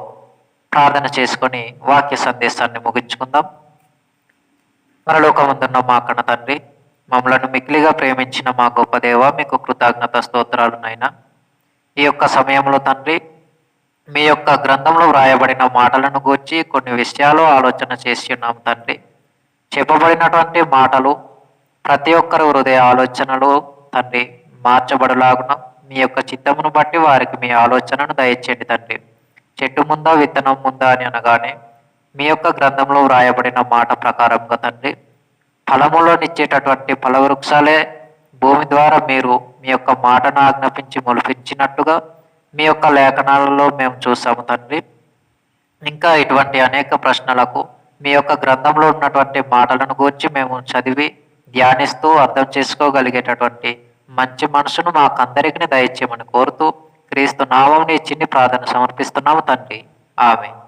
ప్రార్థన చేసుకొని వాక్య సందేశాన్ని ముగించుకుందాం. పరలోకమందున్న మా కన్న తండ్రి, మమ్మలను మిక్కిలిగా ప్రేమించిన మా గొప్ప దేవ, మీకు కృతజ్ఞత స్తోత్రాలు నాయనా. ఈ యొక్క సమయంలో తండ్రి మీ యొక్క గ్రంథంలో వ్రాయబడిన మాటలను గూర్చి కొన్ని విషయాలు ఆలోచన చేసి ఉన్నాం తండ్రి. చెప్పబడినటువంటి మాటలు ప్రతి ఒక్కరి హృదయ ఆలోచనలు తండ్రి మార్చబడలాగున మీ యొక్క చిత్తమును బట్టి వారికి మీ ఆలోచనను దయచేయండి తండ్రి. చెట్టు ముందా విత్తనం ముందా అని అనగానే మీ యొక్క గ్రంథంలో వ్రాయబడిన మాట ప్రకారంగా తండ్రి ఫలములోనిచ్చేటటువంటి ఫలవృక్షాలే భూమి ద్వారా మీరు మీ యొక్క మాటను ఆజ్ఞాపించి మొలిపించినట్టుగా మీ యొక్క లేఖనాలలో మేము చూసాము తండ్రి. ఇంకా ఇటువంటి అనేక ప్రశ్నలకు మీ యొక్క గ్రంథంలో ఉన్నటువంటి మాటలను గూర్చి మేము చదివి ధ్యానిస్తూ అర్థం చేసుకోగలిగేటటువంటి మంచి మనసును మాకందరికీ దయచేయమని కోరుతూ క్రీస్తు నామమున ఈ చిన్ని ప్రార్థన సమర్పిస్తున్నాము తండ్రి. ఆమేన్.